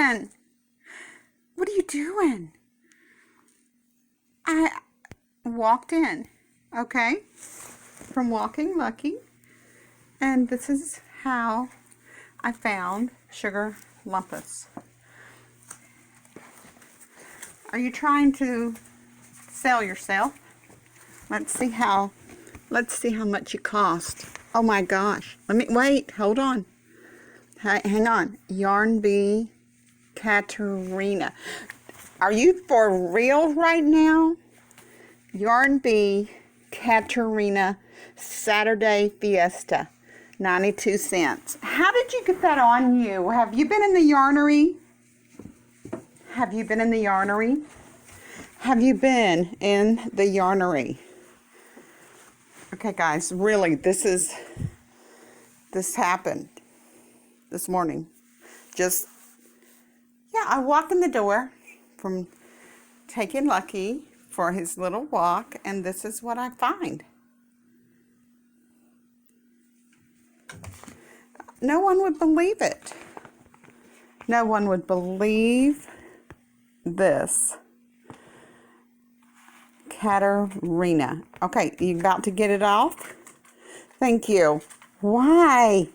doing? What are you doing? I walked in, okay, from Walking Lucky, and this is how I found SugarLumpuss. Are you trying to sell yourself? Let's see how much you cost. Oh my gosh. Wait, hold on. Hang on. Yarn Bee Katerina. Are you for real right now? Yarn Bee Katerina Saturday Fiesta. 92 cents. How did you get that on you? Have you been in the yarnery? Have you been in the yarnery? Have you been in the yarnery? Okay, guys, really, this happened this morning. I walk in the door from taking Lucky for his little walk, and this is what I find. No one would believe it. No one would believe this. Katerina. Okay, you about to get it off? Thank you. Why?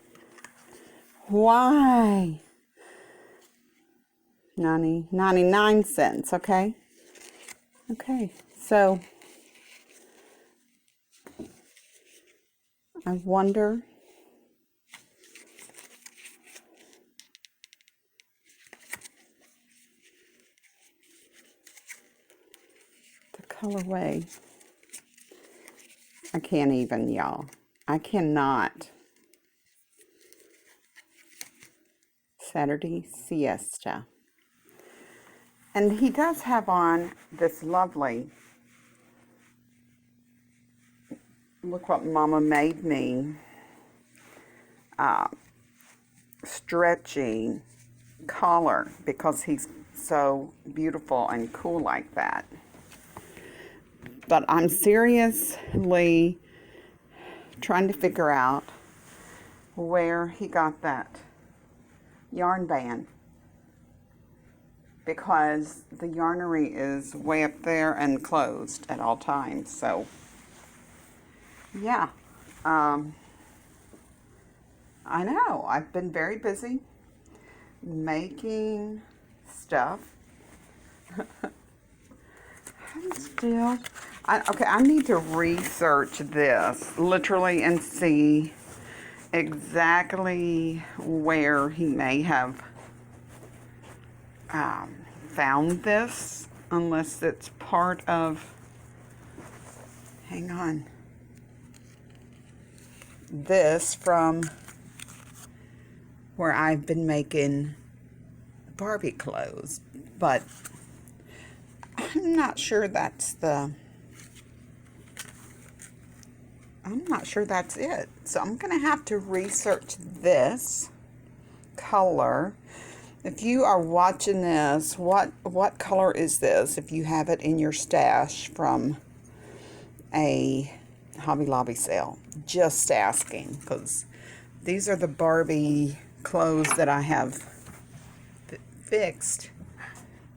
99 cents, okay? Okay, so I wonder the colorway. I can't even, y'all. I cannot. Saturday Siesta. And he does have on this lovely, look what Mama made me, stretchy collar, because he's so beautiful and cool like that. But I'm seriously trying to figure out where he got that yarn band, because the yarnery is way up there and closed at all times. So yeah, I know I've been very busy making stuff. I need to research this literally and see exactly where he may have found this, unless it's part of, hang on, this from where I've been making Barbie clothes, but I'm not sure that's it. So I'm going to have to research this color. If you are watching this, what color is this? If you have it in your stash from a Hobby Lobby sale. Just asking, because these are the Barbie clothes that I have fixed.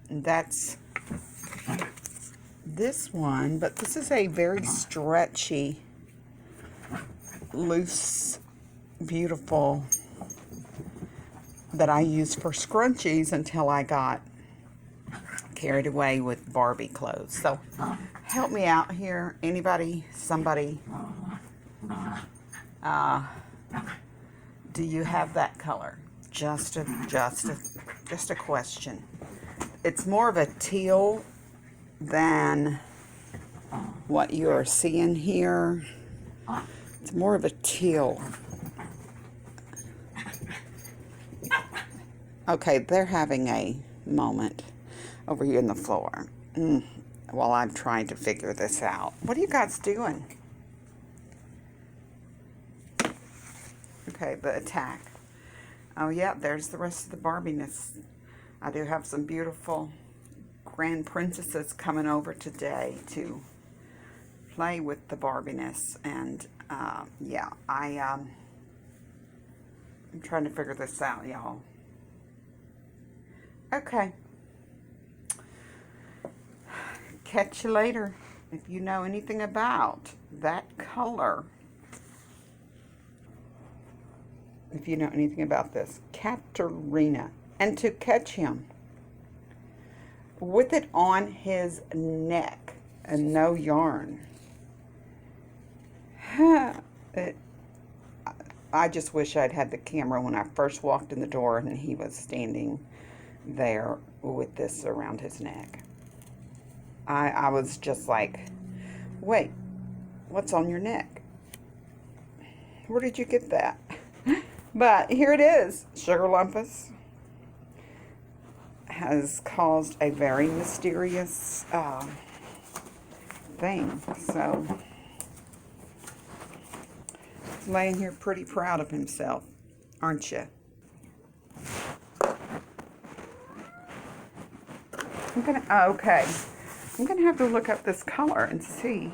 And that's this one, but this is a very stretchy, loose, beautiful, that I used for scrunchies until I got carried away with Barbie clothes. So help me out here, anybody, somebody. Do you have that color? Just a question. It's more of a teal than what you are seeing here. It's more of a teal. Okay, they're having a moment over here on the floor while I'm trying to figure this out. What are you guys doing? Okay, the attack. Oh yeah, there's the rest of the Barbiness. I do have some beautiful grand princesses coming over today to play with the Barbiness, and yeah, I'm trying to figure this out, y'all. Okay. Catch you later if you know anything about that color. If you know anything about this. Katerina. And to catch him with it on his neck and no yarn. I just wish I'd had the camera when I first walked in the door and he was standing there with this around his neck. I was just like, wait, what's on your neck? Where did you get that? But here it is. SugarLumpuss has caused a very mysterious thing. So, he's laying here pretty proud of himself, aren't you? Okay. I'm gonna have to look up this color and see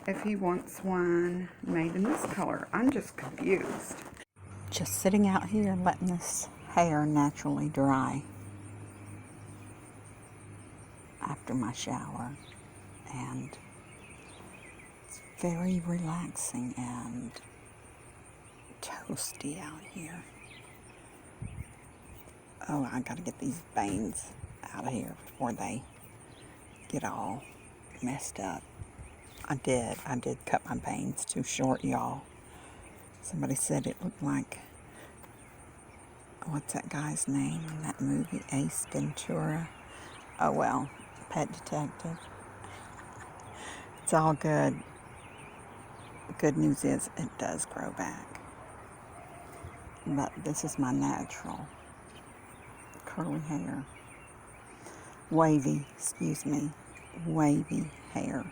if he wants one made in this color. I'm just confused. Just sitting out here letting this hair naturally dry after my shower, and it's very relaxing and toasty out here. Oh, I gotta get these bangs out of here before they get all messed up. I did cut my bangs too short, y'all. Somebody said it looked like, what's that guy's name in that movie, Ace Ventura? Oh well, Pet Detective. It's all good. The good news is it does grow back. But this is my natural curly hair. Wavy hair.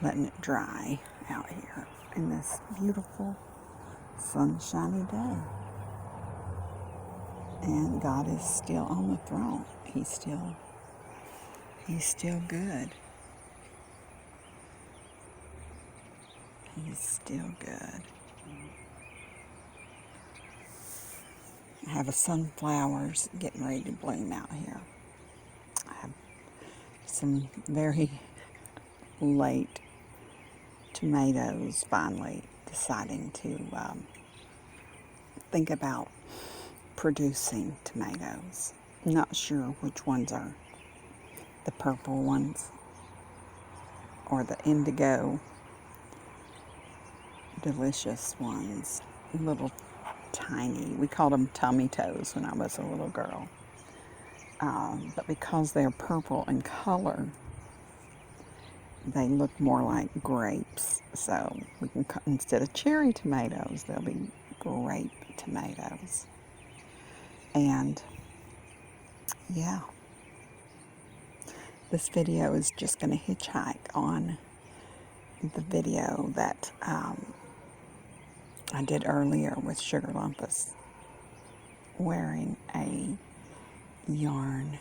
Letting it dry out here in this beautiful sunshiny day. And God is still on the throne. He's still good. He's still good. I have a sunflowers getting ready to bloom out here. I have some very late tomatoes finally deciding to think about producing tomatoes. Not sure which ones are the purple ones or the indigo delicious ones. Little tiny, we called them tummy toes when I was a little girl. But because they're purple in color, they look more like grapes. So we can cut, instead of cherry tomatoes, they'll be grape tomatoes. And yeah, this video is just going to hitchhike on the video that I did earlier with SugarLumpuss wearing a yarn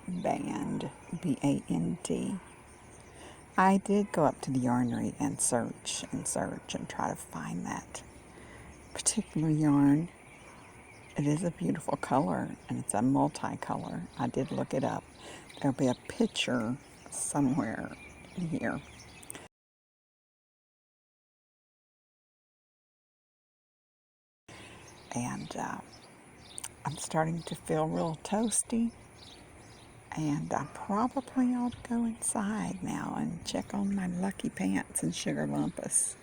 band, B-A-N-D. I did go up to the yarnery and search and try to find that particular yarn. It is a beautiful color, and it's a multicolor. I did look it up. There'll be a picture somewhere here. And I'm starting to feel real toasty. And I probably ought to go inside now and check on my LuckyPants and SugarLumpuss.